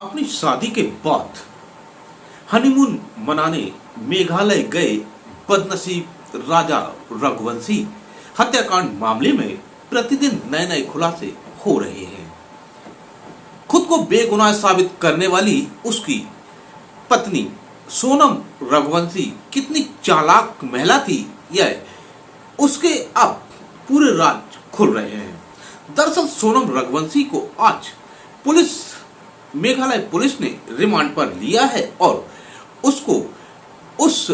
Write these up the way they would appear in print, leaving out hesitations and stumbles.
अपनी शादी के बाद हनीमून मनाने मेघालय गए बदनसीब राजा रघुवंशी हत्याकांड मामले में प्रतिदिन नए नए खुलासे हो रहे हैं। खुद को बेगुनाह साबित करने वाली उसकी पत्नी सोनम रघुवंशी कितनी चालाक महिला थी, यह उसके अब पूरे राज खुल रहे हैं। दरअसल सोनम रघुवंशी को आज मेघालय पुलिस ने रिमांड पर लिया है और उसको उस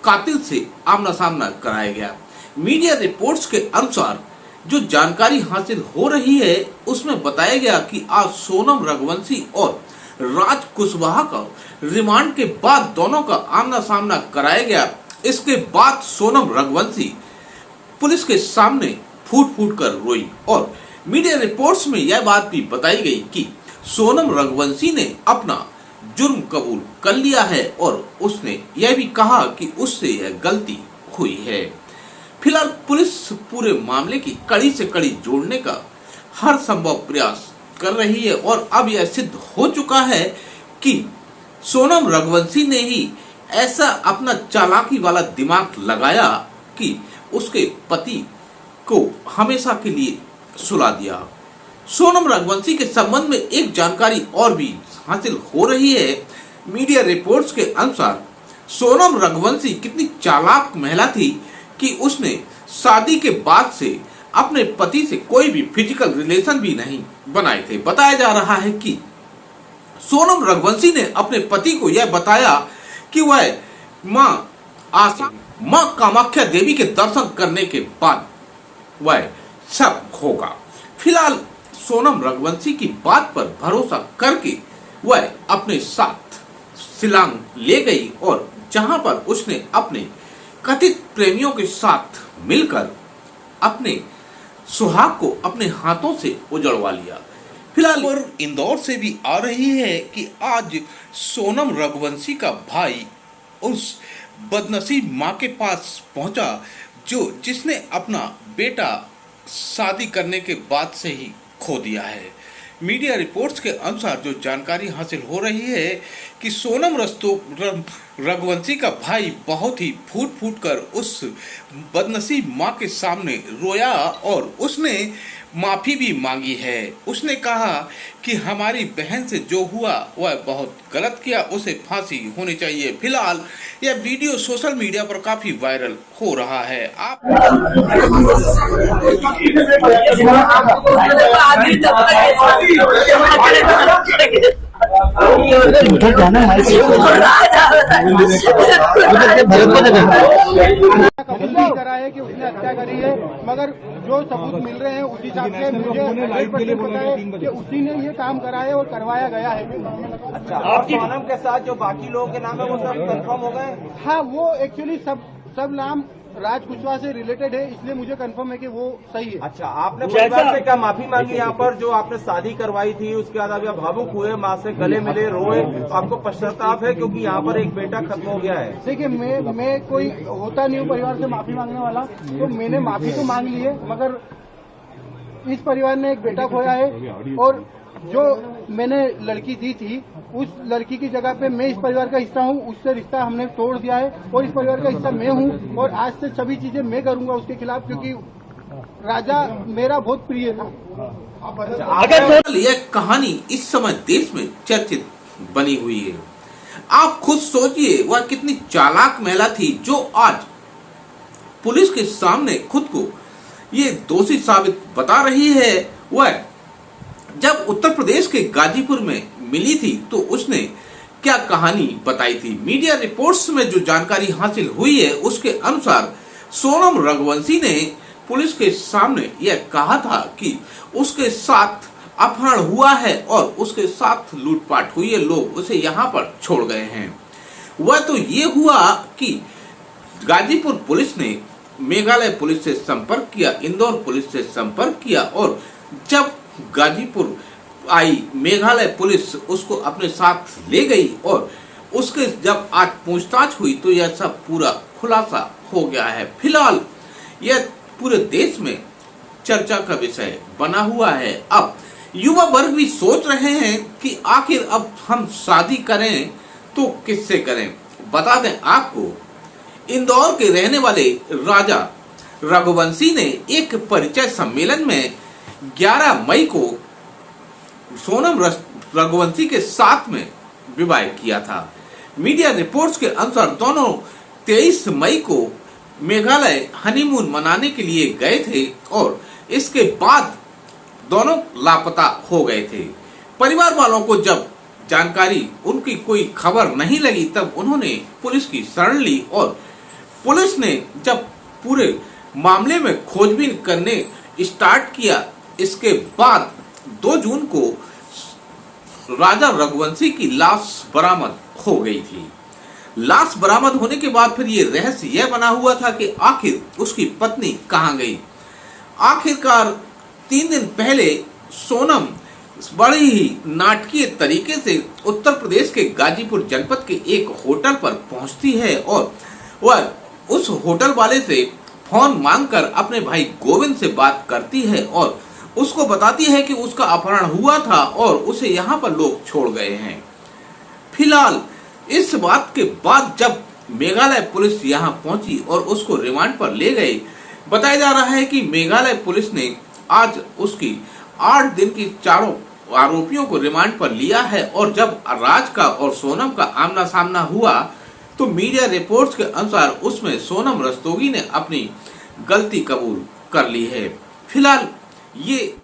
कातिल से आमना सामना कराया गया। मीडिया रिपोर्ट्स के अनुसार जो जानकारी हासिल हो रही है उसमें बताया गया कि आज सोनम रघुवंशी और राज कुशवाहा का रिमांड के बाद दोनों का आमना सामना कराया गया। इसके बाद सोनम रघुवंशी पुलिस के सामने फूट फूट कर रोई और मीडिया रिपोर्ट्स में यह बात भी बताई गई कि सोनम रघुवंशी ने अपना जुर्म कबूल कर लिया है और उसने यह भी कहा कि उससे यह गलती हुई है। फिलहाल पुलिस पूरे मामले की कड़ी से कड़ी जोड़ने का हर संभव प्रयास कर रही है और अब यह सिद्ध हो चुका है कि सोनम रघुवंशी ने ही ऐसा अपना चालाकी वाला दिमाग लगाया कि उसके पति को हमेशा के लिए सुला दिया। सोनम रघुवंशी के संबंध में एक जानकारी और भी हासिल हो रही है। मीडिया रिपोर्ट्स के अनुसार सोनम रघुवंशी कितनी चालाक महिला थी कि उसने शादी के बाद से अपने पति से कोई भी फिजिकल रिलेशन भी नहीं बनाए थे। बताया जा रहा है कि सोनम रघुवंशी ने अपने पति को यह बताया कि वह मां कामाख्या देवी के दर्शन करने के बाद वह सब होगा। फिलहाल सोनम रघुवंशी की बात पर भरोसा करके वह अपने साथ शिलांग ले गई और जहां पर उसने अपने कथित प्रेमियों के साथ मिलकर अपने सुहाग को अपने हाथों से उजड़वा लिया। फिलहाल और इंदौर से भी आ रही है कि आज सोनम रघुवंशी का भाई उस बदनसीब मां के पास पहुंचा जिसने अपना बेटा शादी करने के बाद से ही खो दिया है। मीडिया रिपोर्ट्स के अनुसार जो जानकारी हासिल हो रही है कि सोनम रघुवंशी का भाई बहुत ही फूट फूट कर उस बदनसीब मां के सामने रोया और उसने माफी भी मांगी है। उसने कहा कि हमारी बहन से जो हुआ वह बहुत गलत किया, उसे फांसी होनी चाहिए। फिलहाल यह वीडियो सोशल मीडिया पर काफी वायरल हो रहा है। आप करा है कि उसने हत्या करी है, मगर जो सबूत मिल रहे हैं उस हिसाब से मुझे 100% पता है कि उसी ने ये काम करा है और करवाया गया है। अच्छा, आप सोनम के साथ जो बाकी लोगों के नाम है वो सब कंफर्म हो गए? हाँ, वो एक्चुअली सब नाम राज कुशवाहा से रिलेटेड है, इसलिए मुझे कंफर्म है कि वो सही है। अच्छा, आपने परिवार से क्या माफी मांगी यहाँ पर जो आपने शादी करवाई थी? उसके बाद आप भावुक हुए, माँ से गले मिले, रोए, तो आपको पश्चाताप है क्योंकि यहाँ पर एक बेटा खत्म हो गया है? देखिए, मैं कोई होता नहीं हूँ परिवार से माफी मांगने वाला, तो मैंने माफी तो मांग ली है, मगर इस परिवार ने एक बेटा खोया है और जो मैंने लड़की दी थी उस लड़की की जगह पे मैं इस परिवार का हिस्सा हूँ, उससे रिश्ता हमने तोड़ दिया है और इस परिवार का हिस्सा मैं हूँ और आज से सभी चीजें मैं करूंगा उसके खिलाफ, क्योंकि राजा मेरा बहुत प्रिय था। अगर यह कहानी इस समय देश में चर्चित बनी हुई है। आप खुद सोचिए वह कितनी चालाक महिला थी जो आज पुलिस के सामने खुद को ये दोषी साबित बता रही है। वह जब उत्तर प्रदेश के गाजीपुर में मिली थी तो उसने क्या कहानी बताई थी। मीडिया रिपोर्ट्स में जो जानकारी हासिल हुई है उसके अनुसार सोनम रघुवंशी ने पुलिस के सामने यह कहा था कि उसके साथ अपहरण हुआ है और उसके साथ लूटपाट हुई है, लोग उसे यहाँ पर छोड़ गए हैं। वह तो ये हुआ कि गाजीपुर पुलिस ने मेघालय पुलिस से संपर्क किया, इंदौर पुलिस से संपर्क किया और जब गाजीपुर आई मेघालय पुलिस उसको अपने साथ ले गई और उसके जब आज पूछताछ हुई तो यह सब पूरा खुलासा हो गया है। फिलहाल यह पूरे देश में चर्चा का विषय बना हुआ है। अब युवा वर्ग भी सोच रहे हैं कि आखिर अब हम शादी करें तो किससे करें। बता दें आपको, इंदौर के रहने वाले राजा रघुवंशी ने एक परिचय सम्मेलन में 11 मई को सोनम रघुवंशी के साथ में विवाह किया था। मीडिया रिपोर्ट्स के अनुसार दोनों 23 मई को मेघालय हनीमून मनाने के लिए गए थे और इसके बाद दोनों लापता हो गए थे। परिवार वालों को जब जानकारी उनकी कोई खबर नहीं लगी तब उन्होंने पुलिस की शरण ली और पुलिस ने जब पूरे मामले में खोजबीन करने स्टार्ट किया, इसके बाद 2 जून को राजा रघुवंशी की लाश बरामद हो गई थी। लाश बरामद होने के बाद फिर ये रहस्य यह बना हुआ था कि आखिर उसकी पत्नी कहां गई। आखिरकार 3 दिन पहले सोनम बड़ी ही नाटकीय तरीके से उत्तर प्रदेश के गाजीपुर जनपद के एक होटल पर पहुंचती है और वह उस होटल वाले से फोन मांगकर अपने भाई गोविंद से बात करती है और उसको बताती है कि उसका अपहरण हुआ था और उसे यहाँ पर लोग छोड़ गए हैं। फिलहाल इस बात के बाद जब मेघालय पुलिस यहाँ पहुंची और उसको रिमांड पर ले गई, बताया जा रहा है कि मेघालय पुलिस ने आज उसकी 8 दिन की चारों आरोपियों को रिमांड पर लिया है और जब राज का और सोनम का आमना सामना हुआ तो मीडिया रिपोर्ट्स के अनुसार उसमें सोनम रस्तोगी ने अपनी गलती कबूल कर ली है। फिलहाल ये